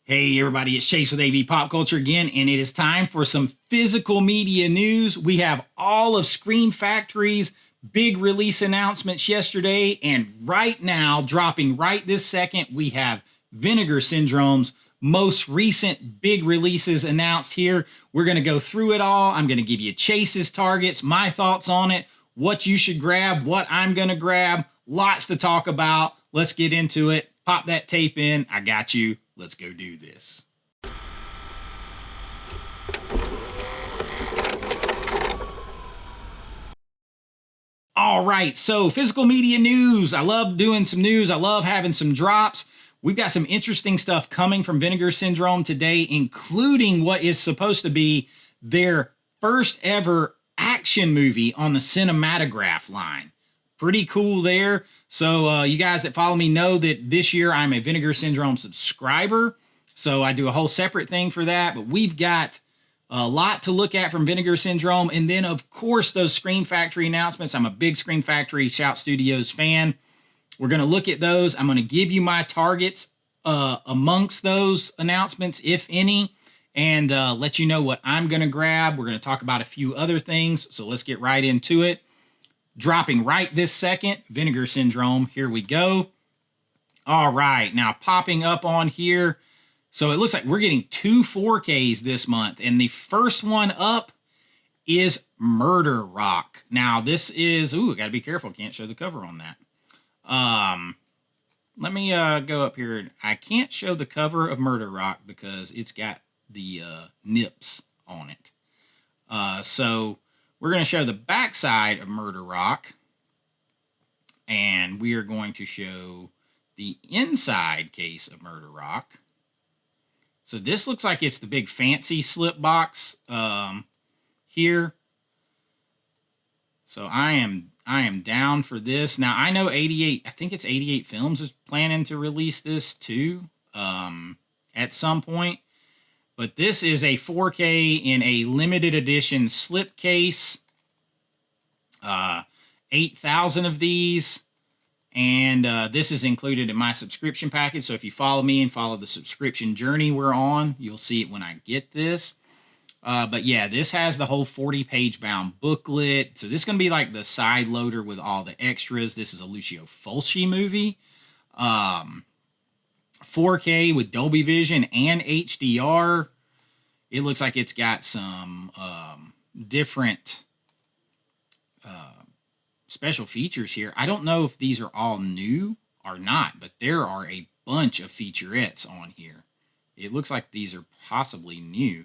Hey everybody, it's Chase with AV Pop Culture again, and it is time for some physical media news. We have all of Scream Factory's big release announcements yesterday, and right now, dropping right this second, we have Vinegar Syndrome's most recent big releases announced here. We're going to go through it all. I'm going to give you Chase's targets, my thoughts on it, what you should grab, what I'm going to grab. Lots to talk about. Let's get into it. Pop that tape in. I got you. Let's go do this. All right, so physical media news. I love doing some news. I love having some drops. We've got some interesting stuff coming from Vinegar Syndrome today, including what is supposed to be their first ever action movie on the cinematograph line. Pretty cool there. So you guys that follow me know that this year I'm a Vinegar Syndrome subscriber. So I do a whole separate thing for that. But we've got a lot to look at from Vinegar Syndrome. And then, of course, those Scream Factory announcements. I'm a big Scream Factory Shout Studios fan. We're going to look at those. I'm going to give you my targets amongst those announcements, if any, and let you know what I'm going to grab. We're going to talk about a few other things. So let's get right into it. Dropping right this second, Vinegar Syndrome. Here we go. All right, now popping up on here. So it looks like we're getting 2 4Ks this month. And the first one up is Murder Rock. Now this is, I got to be careful. Can't show the cover on that. Let me go up here. I can't show the cover of Murder Rock because it's got the nips on it. So we're going to show the backside of Murder Rock, and we are going to show the inside case of Murder Rock. So this looks like it's the big fancy slip box here. So I am down for this. Now I know 88, I think it's 88 Films is planning to release this too at some point. But this is a 4K in a limited edition slipcase. 8,000 of these. And this is included in my subscription package. So if you follow me and follow the subscription journey we're on, you'll see it when I get this. But yeah, this has the whole 40-page bound booklet. So this is going to be like the side loader with all the extras. This is a Lucio Fulci movie. 4K with Dolby Vision and HDR. It looks like it's got some different special features here. I don't know if these are all new or not, but there are a bunch of featurettes on here. It looks like these are possibly new.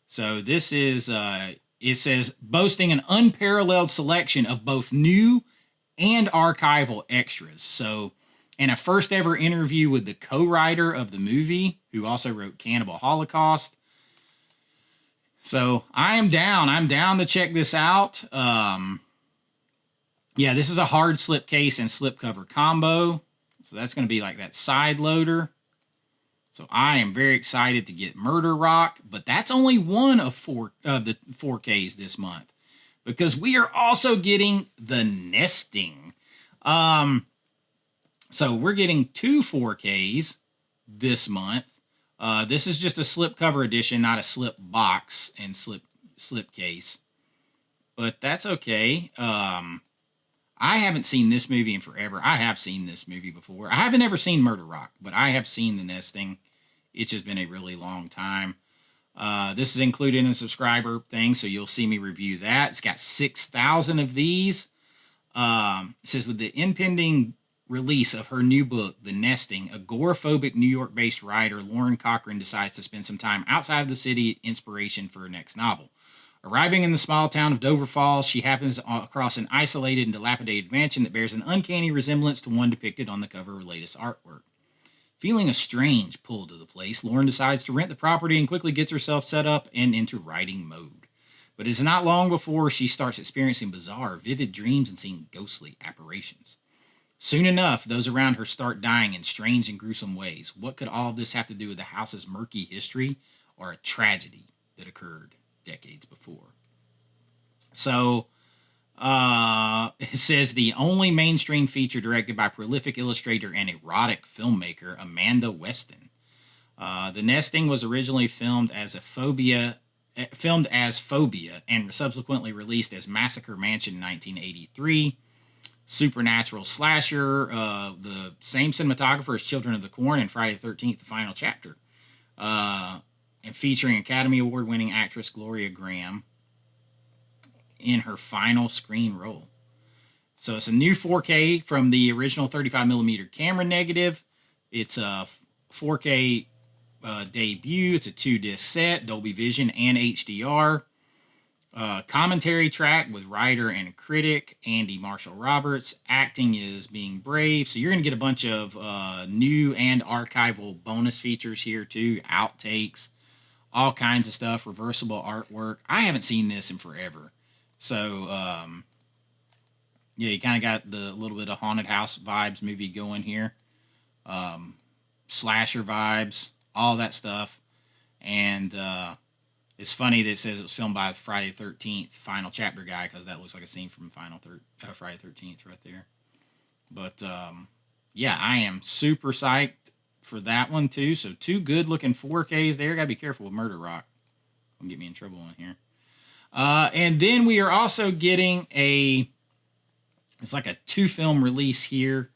So this is, it says, boasting an unparalleled selection of both new and archival extras. So, and a first ever interview with the co-writer of the movie, who also wrote Cannibal Holocaust. So I am down. I'm down to check this out. Yeah, this is a hard slipcase and slipcover combo. So that's going to be like that side loader. So I am very excited to get Murder Rock, but that's only one of the 4Ks this month, because we are also getting The Nesting. So we're getting 2 4Ks this month. This is just a slipcover edition, not a slip box and slipcase, but that's okay. I haven't seen this movie in forever. I have seen this movie before. I haven't ever seen Murder Rock, but I have seen The Nesting. It's just been a really long time. This is included in the subscriber thing, so you'll see me review that. It's got 6,000 of these. It says, with the impending release of her new book, The Nesting, agoraphobic New York-based writer Lauren Cochran decides to spend some time outside of the city, inspiration for her next novel. Arriving in the small town of Dover Falls, she happens across an isolated and dilapidated mansion that bears an uncanny resemblance to one depicted on the cover of her latest artwork. Feeling a strange pull to the place, Lauren decides to rent the property and quickly gets herself set up and into writing mode. But it's not long before she starts experiencing bizarre, vivid dreams and seeing ghostly apparitions. Soon enough, those around her start dying in strange and gruesome ways. What could all of this have to do with the house's murky history or a tragedy that occurred decades before? So it says the only mainstream feature directed by prolific illustrator and erotic filmmaker Amanda Weston. The nesting was originally filmed as Phobia, and subsequently released as Massacre Mansion in 1983. Supernatural slasher, the same cinematographer as Children of the Corn and Friday the 13th, the final chapter. And featuring Academy Award winning actress Gloria Graham in her final screen role. So it's a new 4K from the original 35mm camera negative. It's a 4K debut. It's a 2-disc set, Dolby Vision and HDR. Commentary track with writer and critic Andy Marshall Roberts. Acting is Being Brave. So you're going to get a bunch of new and archival bonus features here too. Outtakes, all kinds of stuff, reversible artwork. I haven't seen this in forever. So, yeah, you kind of got the little bit of haunted house vibes movie going here. Slasher vibes, all that stuff. And it's funny that it says it was filmed by Friday the 13th final chapter guy, because that looks like a scene from Friday the 13th right there. But, yeah, I am super psyched for that one too. So 2 good looking 4Ks there. Gotta be careful with Murder Rock. Don't get me in trouble in here. And then we are also getting it's like a 2-film release here.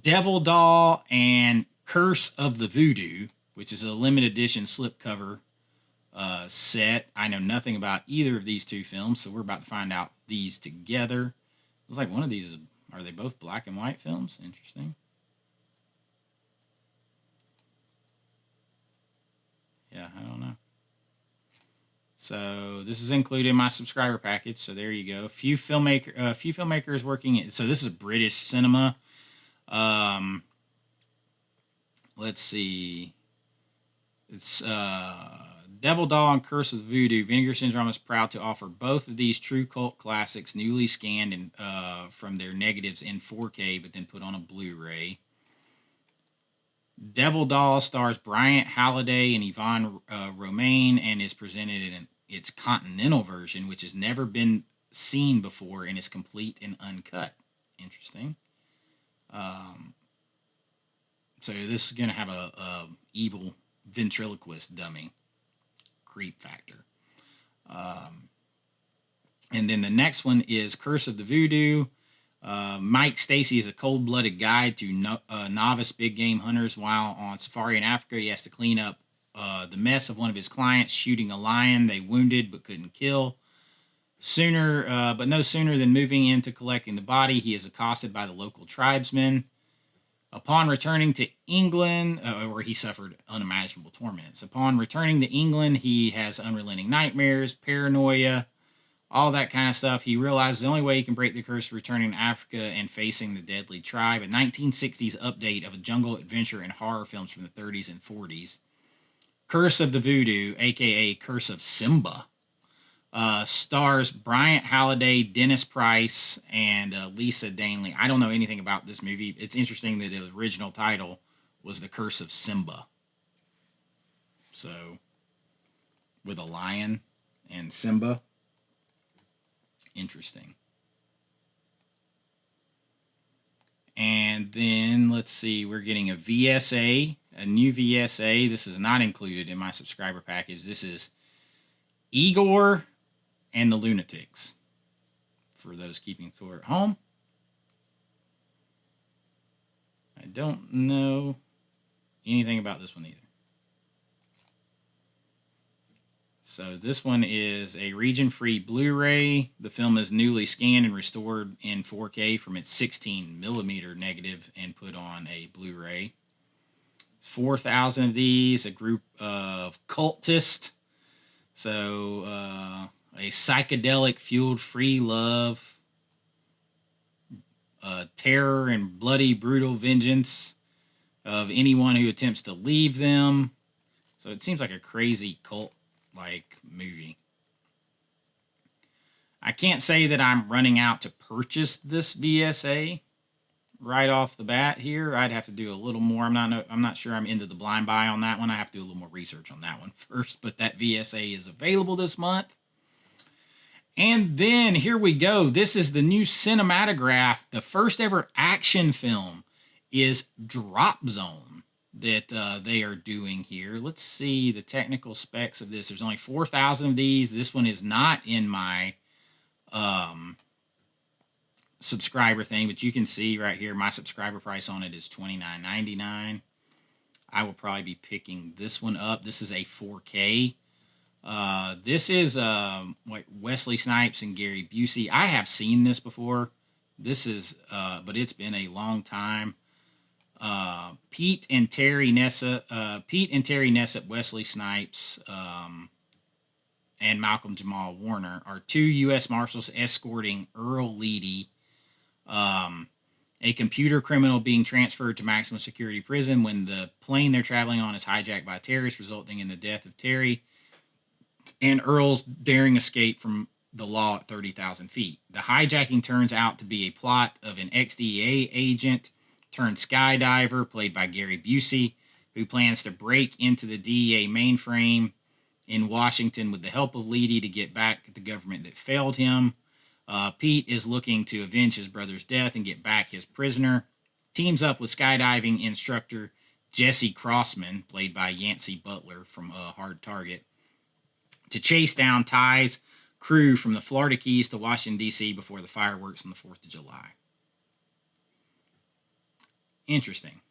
Devil Doll and Curse of the Voodoo, which is a limited edition slipcover set. I know nothing about either of these 2 films, so we're about to find out these together. Looks like one of these are they both black and white films? Interesting. Yeah, I don't know. So this is included in my subscriber package. So there you go. A few filmmakers working. So this is British cinema. Let's see. It's Devil Doll and Curse of the Voodoo. Vinegar Syndrome is proud to offer both of these true cult classics, newly scanned and from their negatives in 4K, but then put on a Blu-ray. Devil Doll stars Bryant Halliday and Yvonne Romaine and is presented in its continental version, which has never been seen before and is complete and uncut. Interesting. So this is going to have a evil ventriloquist dummy. Creep factor. And then the next one is Curse of the Voodoo. Mike Stacy is a cold-blooded guide to novice big game hunters. While on safari in Africa, he has to clean up the mess of one of his clients shooting a lion they wounded but couldn't kill. But no sooner than moving into collecting the body, he is accosted by the local tribesmen. Upon returning to England, where he suffered unimaginable torments. Upon returning to England, he has unrelenting nightmares, paranoia, all that kind of stuff. He realizes the only way he can break the curse is returning to Africa and facing the deadly tribe. A 1960s update of a jungle adventure and horror films from the 30s and 40s. Curse of the Voodoo, a.k.a. Curse of Simba, stars Bryant Halliday, Dennis Price, and Lisa Danley. I don't know anything about this movie. It's interesting that the original title was The Curse of Simba. So, with a lion and Simba. Interesting. And then, let's see, we're getting a VSA, a new VSA. This is not included in my subscriber package. This is Igor and the Lunatics, for those keeping score at home. I don't know anything about this one either. So this one is a region-free Blu-ray. The film is newly scanned and restored in 4K from its 16mm negative and put on a Blu-ray. 4,000 of these, a group of cultists. So a psychedelic fueled free love, terror and bloody brutal vengeance of anyone who attempts to leave them. So it seems like a crazy cult like movie. I can't say that I'm running out to purchase this VSA right off the bat here. I'd have to do a little more. I'm not sure I'm into the blind buy on that one. I have to do a little more research on that one first, but that VSA is available this month. And then here we go. This is the new cinematograph. The first ever action film is Drop Zone. that they are doing here. Let's see the technical specs of this. There's only 4,000 of these. This one is not in my subscriber thing, but you can see right here my subscriber price on it is $29.99. I will probably be picking this one up. This is a 4K. This is like Wesley Snipes and Gary Busey. I have seen this before. This is, but it's been a long time. Pete and Terry Nessep, Wesley Snipes, and Malcolm Jamal Warner are two U.S. Marshals escorting Earl Leedy, a computer criminal being transferred to maximum security prison when the plane they're traveling on is hijacked by terrorists, resulting in the death of Terry and Earl's daring escape from the law at 30,000 feet. The hijacking turns out to be a plot of an ex-DEA agent turned skydiver, played by Gary Busey, who plans to break into the DEA mainframe in Washington with the help of Leedy to get back at the government that failed him. Pete is looking to avenge his brother's death and get back his prisoner. Teams up with skydiving instructor Jesse Crossman, played by Yancey Butler from Hard Target, to chase down Ty's crew from the Florida Keys to Washington, D.C. before the fireworks on the 4th of July. Interesting.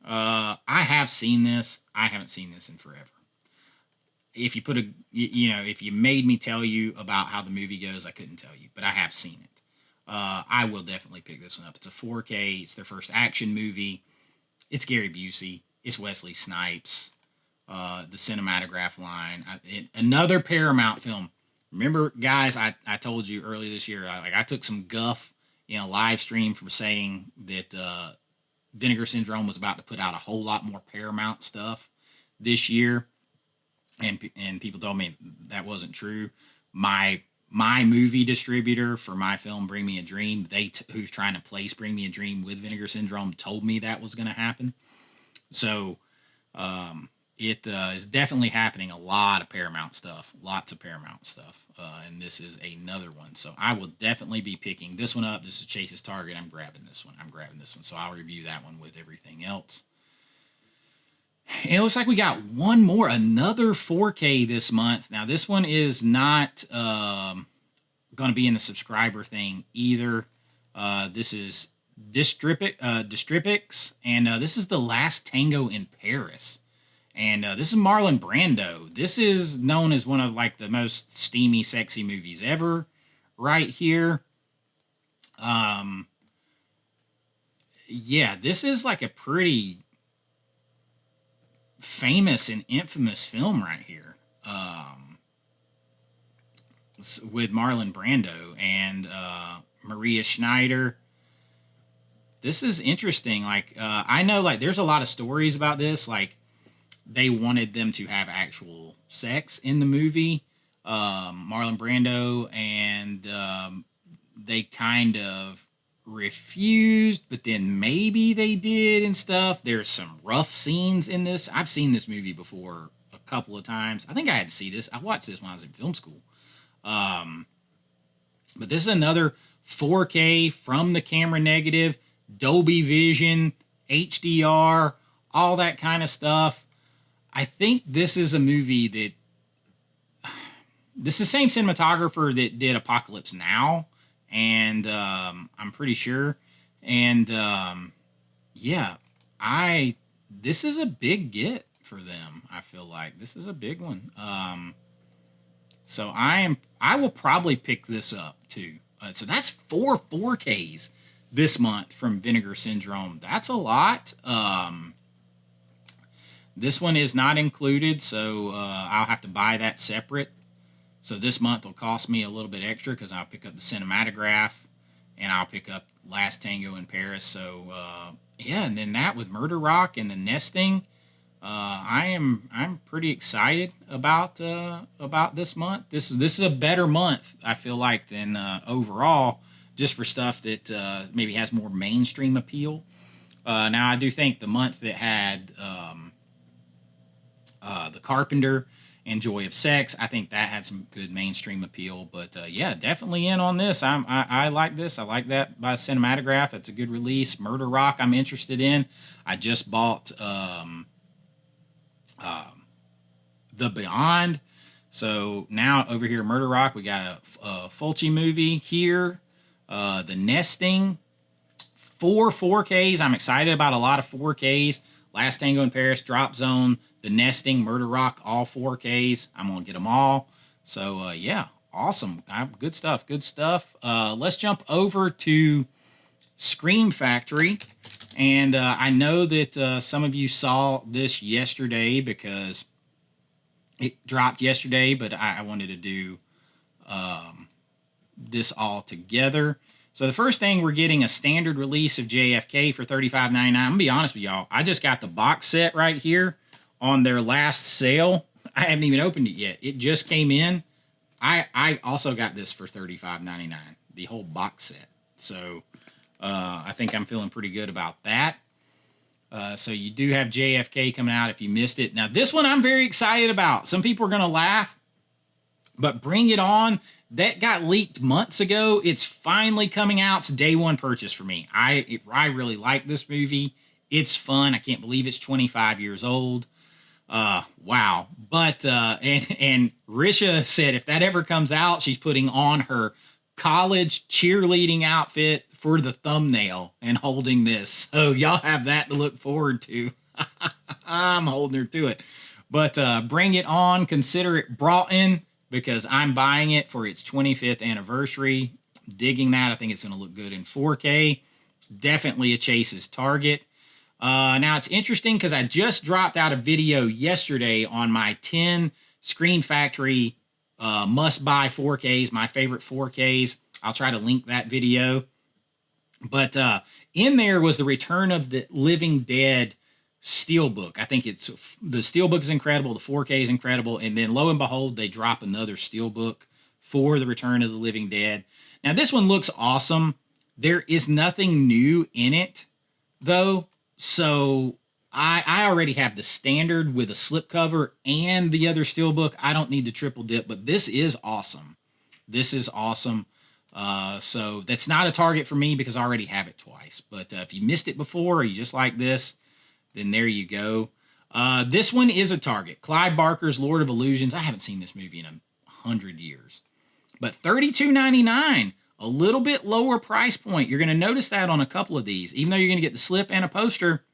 I have seen this. I haven't seen this in forever. If you put if you made me tell you about how the movie goes, I couldn't tell you, but I have seen it. I will definitely pick this one up. It's a 4K. It's their first action movie. It's Gary Busey. It's Wesley Snipes. The cinematograph line. Another Paramount film. Remember, guys, I told you earlier this year, I took some guff in a live stream for saying that Vinegar Syndrome was about to put out a whole lot more Paramount stuff this year. And people told me that wasn't true. My movie distributor for my film Bring Me a Dream, who's trying to place Bring Me a Dream with Vinegar Syndrome, told me that was going to happen. So it is definitely happening. A lot of Paramount stuff, lots of Paramount stuff, and this is another one. So I will definitely be picking this one up. This is Chase's Target. I'm grabbing this one. So I'll review that one with everything else. And it looks like we got one more, another 4K this month. Now, this one is not going to be in the subscriber thing either. This is Distripix, and this is The Last Tango in Paris. And this is Marlon Brando. This is known as one of like the most steamy, sexy movies ever right here. Yeah, this is like a pretty famous and infamous film right here, with Marlon Brando and Maria Schneider. This is interesting. Like, I know, like, there's a lot of stories about this. Like, they wanted them to have actual sex in the movie, Marlon Brando, and they kind of refused, but then maybe they did and stuff. There's some rough scenes in this. I've seen this movie before a couple of times. I think I had to see this. I watched this when I was in film school. But this is another 4K from the camera negative, Dolby Vision, HDR, all that kind of stuff. I think this is a movie that this is the same cinematographer that did Apocalypse Now, and I'm pretty sure. And yeah, this is a big get for them. I feel like this is a big one. So I will probably pick this up too. So that's 4Ks this month from Vinegar Syndrome. That's a lot. This one is not included, so I'll have to buy that separate. So this month will cost me a little bit extra because I'll pick up the cinematograph and I'll pick up Last Tango in Paris. So yeah, and then that with Murder Rock and the nesting, I'm pretty excited about this month. This is a better month, I feel like, than overall, just for stuff that maybe has more mainstream appeal. Now I do think the month that had The Carpenter and Joy of Sex, I think that had some good mainstream appeal. But yeah, definitely in on this. I like this. I like that by Cinematograph. It's a good release. Murder Rock, I'm interested in. I just bought The Beyond. So now over here, Murder Rock, we got a Fulci movie here. The Nesting, 4Ks. I'm excited about a lot of 4Ks. Last Tango in Paris, Drop Zone, The Nesting, Murder Rock, all 4Ks. I'm going to get them all. So, yeah, awesome. Good stuff. Good stuff. Let's jump over to Scream Factory. And I know that some of you saw this yesterday because it dropped yesterday, but I wanted to do this all together. So the first thing, we're getting a standard release of JFK for $35.99. I'm going to be honest with y'all. I just got the box set right here on their last sale. I haven't even opened it yet. It just came in. I also got this for $35.99, the whole box set. So I think I'm feeling pretty good about that. So you do have JFK coming out if you missed it. Now, this one I'm very excited about. Some people are going to laugh, but Bring It On, that got leaked months ago. It's finally coming out. It's a day one purchase for me. I really like this movie. It's fun. I can't believe it's 25 years old. Wow. But, and Risha said if that ever comes out, she's putting on her college cheerleading outfit for the thumbnail and holding this. So y'all have that to look forward to. I'm holding her to it. But Bring It On, consider it brought in because I'm buying it for its 25th anniversary. Digging that. I think it's going to look good in 4K. Definitely a Chase's target. Now, it's interesting because I just dropped out a video yesterday on my 10 Screen Factory must-buy 4Ks, my favorite 4Ks. I'll try to link that video. But in there was the Return of the Living Dead Steelbook. I think it's the Steelbook is incredible. The 4K is incredible. And then lo and behold, they drop another Steelbook for the Return of the Living Dead. Now, this one looks awesome. There is nothing new in it, though. So I already have the standard with a slipcover and the other Steelbook. I don't need to triple dip, but this is awesome. This is awesome. So that's not a target for me because I already have it twice. But if you missed it before or you just like this, then there you go. This one is a target. Clive Barker's Lord of Illusions. I haven't seen this movie in 100 years. But $32.99, a little bit lower price point. You're going to notice that on a couple of these. Even though you're going to get the slip and a poster,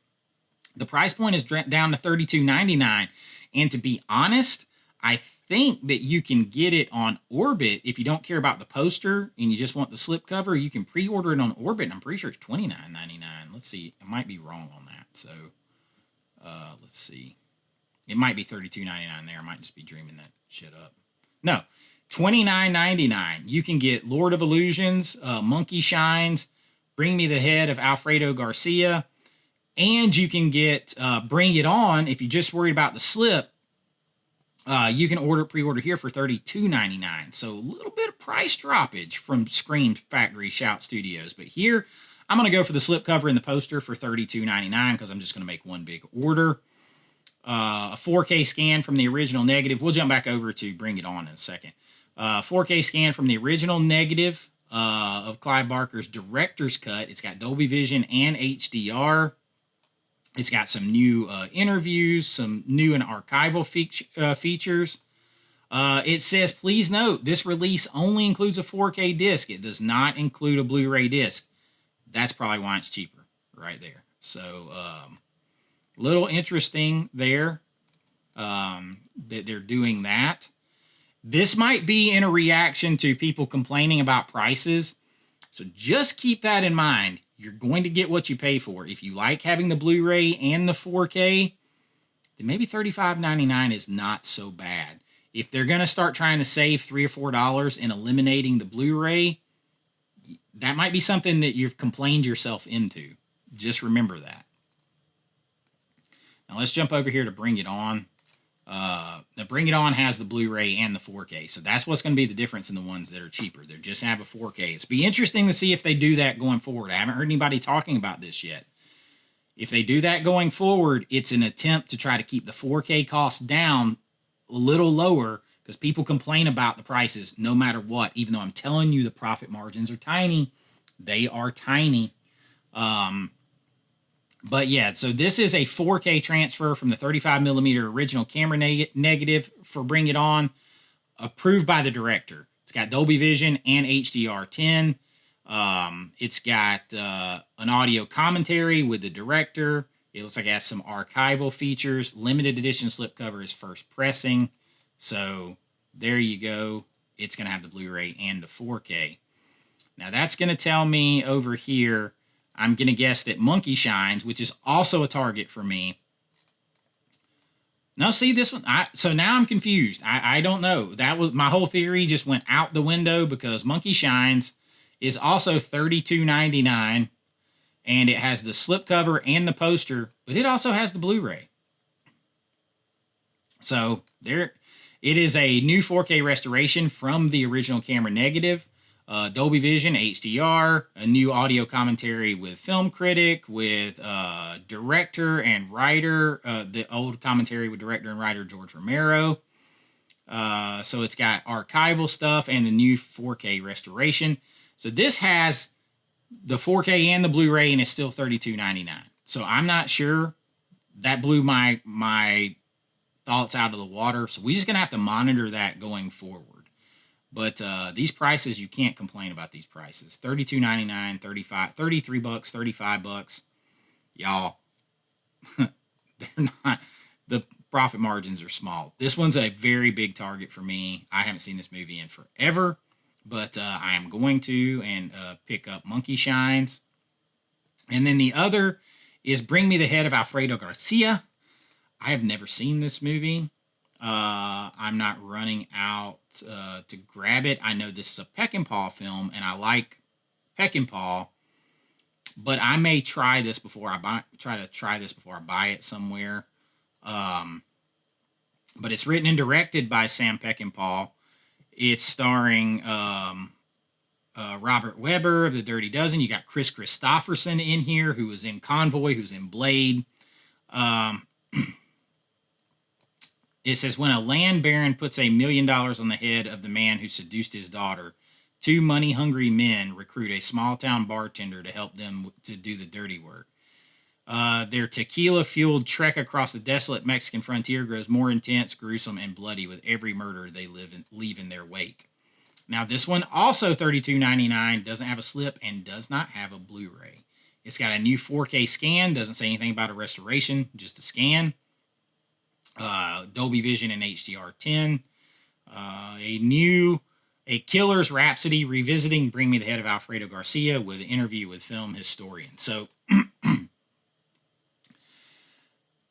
the price point is down to $32.99. And to be honest, I think that you can get it on Orbit if you don't care about the poster and you just want the slip cover. You can pre-order it on Orbit, and I'm pretty sure it's $29.99. Let's see. I might be wrong on that. So let's see. It might be $32.99 there. I might just be dreaming that shit up. No, $29.99. You can get Lord of Illusions, Monkey Shines, Bring Me the Head of Alfredo Garcia, and you can get Bring It On if you're just worried about the slip. You can pre-order here for $32.99. So a little bit of price droppage from Scream Factory Shout Studios. But here, I'm going to go for the slipcover and the poster for $32.99 because I'm just going to make one big order. A 4K scan from the original negative. We'll jump back over to Bring It On in a second. 4K scan from the original negative of Clive Barker's director's cut. It's got Dolby Vision and HDR. It's got some new interviews, some new and archival features. It says, please note, this release only includes a 4K disc. It does not include a Blu-ray disc. That's probably why it's cheaper right there. So, little interesting there that they're doing that. This might be in a reaction to people complaining about prices. So just keep that in mind. You're going to get what you pay for. If you like having the Blu-ray and the 4K, then maybe $35.99 is not so bad. If they're going to start trying to save $3 or $4 and eliminating the Blu-ray, that might be something that you've complained yourself into. Just remember that. Now let's jump over here to Bring It On. The Bring It On has the Blu-ray and the 4K, so that's what's going to be the difference in the ones that are cheaper. They just have a 4K. It's be interesting to see if they do that going forward. I haven't heard anybody talking about this yet. If they do that going forward, it's an attempt to try to keep the 4K costs down a little lower because people complain about the prices no matter what, even though I'm telling you the profit margins are tiny. They are tiny. But yeah, so this is a 4K transfer from the 35 millimeter original camera negative for Bring It On, approved by the director. It's got Dolby Vision and HDR10. It's got an audio commentary with the director. It looks like it has some archival features. Limited edition slipcover is first pressing. So there you go. It's going to have the Blu-ray and the 4K. Now that's going to tell me over here, I'm going to guess that Monkey Shines, which is also a target for me. Now see this one. So now I'm confused. I don't know. That was my whole theory just went out the window because Monkey Shines is also $32.99, and it has the slipcover and the poster, but it also has the Blu-ray. So there, it is a new 4K restoration from the original camera negative. Dolby Vision, HDR, a new audio commentary with film critic, with director and writer, the old commentary with director and writer George Romero. So it's got archival stuff and the new 4K restoration. So this has the 4K and the Blu-ray, and it's still $32.99. So I'm not sure. That blew my thoughts out of the water. So we're just going to have to monitor that going forward. But these prices, you can't complain about these prices. $32.99, $33, $35. Y'all, they're not, the profit margins are small. This one's a very big target for me. I haven't seen this movie in forever, but I am going to and pick up Monkey Shines. And then the other is Bring Me the Head of Alfredo Garcia. I have never seen this movie. I'm not running out to grab it. I know this is a Peckinpah film, and I like Peckinpah, but I may try this before I buy it somewhere. But it's written and directed by Sam Peckinpah. It's starring Robert Webber of The Dirty Dozen. You got Chris Christopherson in here, who was in Convoy, who's in Blade. It says, when a land baron puts $1 million on the head of the man who seduced his daughter, two money-hungry men recruit a small-town bartender to help them to do the dirty work. Their tequila-fueled trek across the desolate Mexican frontier grows more intense, gruesome, and bloody with every murder they leave in their wake. Now, this one, also $32.99, doesn't have a slip and does not have a Blu-ray. It's got a new 4K scan, doesn't say anything about a restoration, just a scan. Dolby Vision and HDR10. A Killer's Rhapsody revisiting Bring Me the Head of Alfredo Garcia with an interview with film historian. So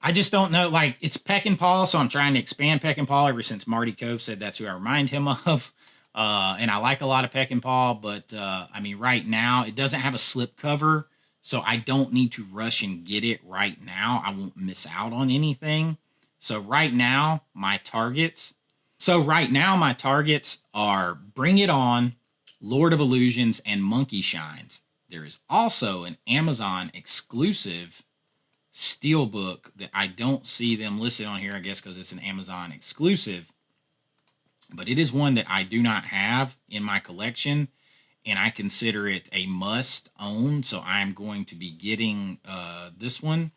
I just don't know. Like, it's Peckinpah, so I'm trying to expand Peckinpah ever since Marty Cove said that's who I remind him of. And I like a lot of Peckinpah, but I mean, right now it doesn't have a slip cover, so I don't need to rush and get it right now. I won't miss out on anything. So right now, my targets are Bring It On, Lord of Illusions, and Monkey Shines. There is also an Amazon exclusive steelbook that I don't see them listed on here, I guess because it's an Amazon exclusive. But it is one that I do not have in my collection, and I consider it a must own. So I'm going to be getting this one.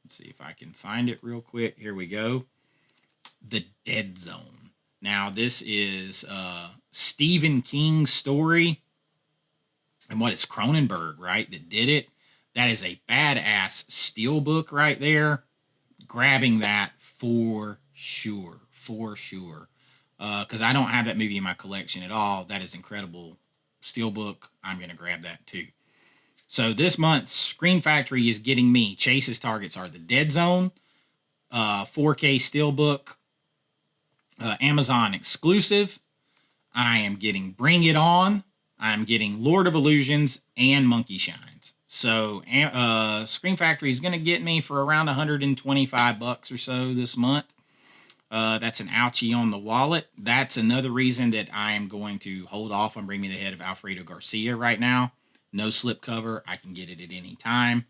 Let's see if I can find it real quick. Here we go. The Dead Zone. Now, this is Stephen King's story. And what is Cronenberg, right, that did it? That is a badass steelbook right there. Grabbing that for sure. For sure. Because I don't have that movie in my collection at all. That is incredible steelbook. I'm going to grab that too. So this month, Screen Factory is getting me. Chase's targets are The Dead Zone, 4K Steelbook, Amazon exclusive. I am getting Bring It On. I'm getting Lord of Illusions and Monkey Shines. So Screen Factory is going to get me for around $125 or so this month. That's an ouchie on the wallet. That's another reason that I am going to hold off on Bring Me the Head of Alfredo Garcia right now. No slipcover. I can get it at any time.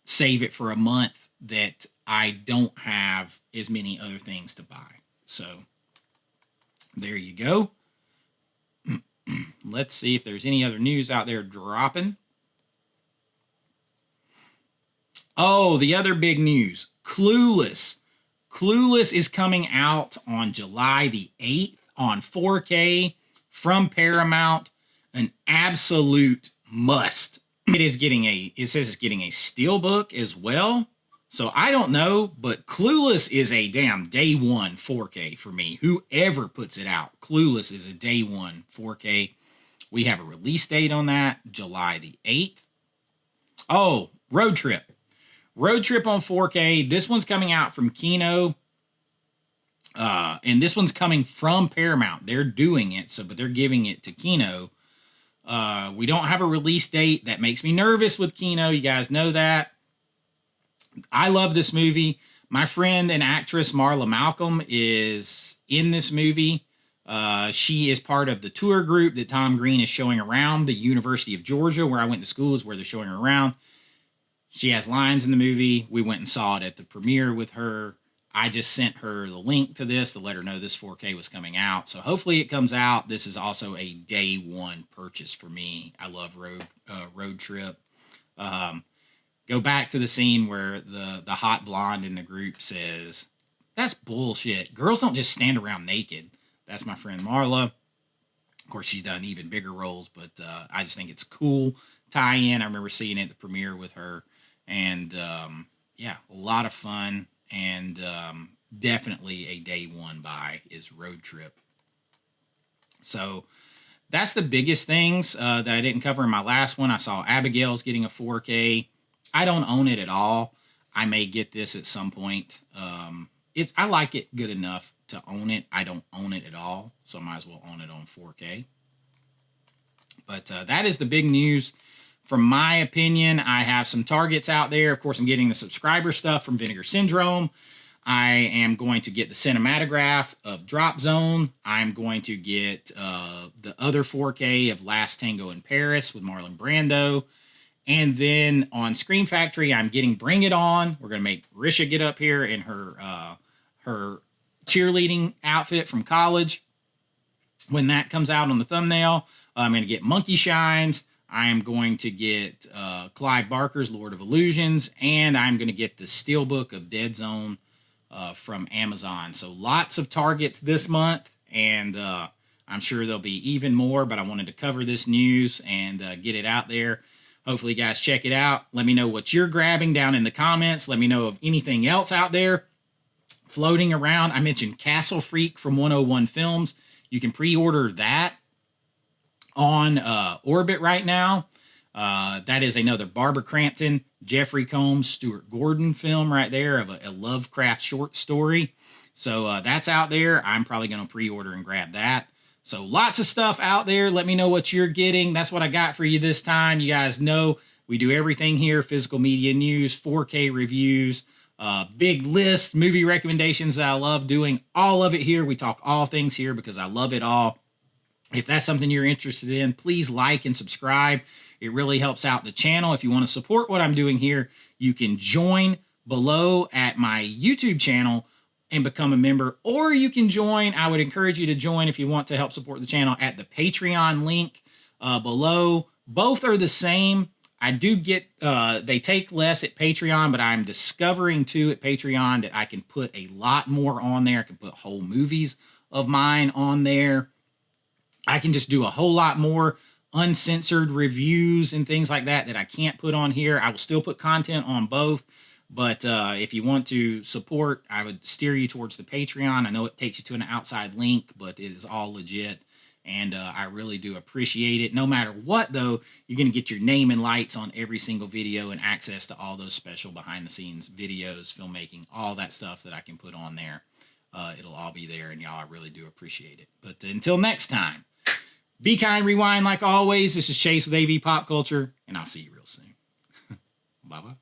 Save it for a month that I don't have as many other things to buy. So there you go. Let's see if there's any other news out there dropping. Oh, the other big news, Clueless. Clueless is coming out on July the 8th on 4K from Paramount. An absolute must. It says it's getting a steelbook as well. So I don't know, but Clueless is a damn day one 4K for me. Whoever puts it out, Clueless is a day one 4K. We have a release date on that, July the 8th. Oh, Road Trip. Road Trip on 4K. This one's coming out from Kino. And this one's coming from Paramount. They're doing it, but they're giving it to Kino. We don't have a release date. That makes me nervous with Kino. You guys know that. I love this movie. My friend and actress Marla Malcolm is in this movie. She is part of the tour group that Tom Green is showing around the University of Georgia, where I went to school, is where they're showing her around. She has lines in the movie. We went and saw it at the premiere with her. I just sent her the link to this to let her know this 4K was coming out. So hopefully it comes out. This is also a day one purchase for me. I love Road Trip. Go back to the scene where the hot blonde in the group says, "That's bullshit. Girls don't just stand around naked." That's my friend Marla. Of course, she's done even bigger roles, but I just think it's cool tie-in. I remember seeing it at the premiere with her. And yeah, a lot of fun. And definitely a day one buy is Road Trip. So that's the biggest things that I didn't cover in my last one. I saw Abigail's getting a 4K. I don't own it at all. I may get this at some point. I like it good enough to own it. I don't own it at all, so I might as well own it on 4K. But that is the big news. From my opinion, I have some targets out there. Of course, I'm getting the subscriber stuff from Vinegar Syndrome. I am going to get the cinematograph of Drop Zone. I'm going to get the other 4K of Last Tango in Paris with Marlon Brando. And then on Scream Factory, I'm getting Bring It On. We're going to make Risha get up here in her cheerleading outfit from college. When that comes out on the thumbnail, I'm going to get Monkey Shines. I am going to get Clive Barker's Lord of Illusions, and I'm going to get the Steelbook of Dead Zone from Amazon. So lots of targets this month, and I'm sure there'll be even more, but I wanted to cover this news and get it out there. Hopefully, you guys check it out. Let me know what you're grabbing down in the comments. Let me know of anything else out there floating around. I mentioned Castle Freak from 101 Films. You can pre-order that on Orbit right now. That is another Barbara Crampton, Jeffrey Combs, Stuart Gordon film right there of a Lovecraft short story. So that's out there. I'm probably going to pre-order and grab that. So lots of stuff out there. Let me know what you're getting. That's what I got for you this time. You guys know we do everything here. Physical media news, 4K reviews, big list, movie recommendations that I love doing. All of it here. We talk all things here because I love it all. If that's something you're interested in, please like and subscribe. It really helps out the channel. If you want to support what I'm doing here, you can join below at my YouTube channel and become a member, or you can join. I would encourage you to join if you want to help support the channel at the Patreon link below. Both are the same. I do get, they take less at Patreon, but I'm discovering too at Patreon that I can put a lot more on there. I can put whole movies of mine on there. I can just do a whole lot more uncensored reviews and things like that I can't put on here. I will still put content on both, but if you want to support, I would steer you towards the Patreon. I know it takes you to an outside link, but it is all legit, and I really do appreciate it. No matter what, though, you're going to get your name and lights on every single video and access to all those special behind-the-scenes videos, filmmaking, all that stuff that I can put on there. It'll all be there, and y'all, I really do appreciate it. But until next time, be kind, rewind like always. This is Chase with AV Pop Culture, and I'll see you real soon. Bye-bye.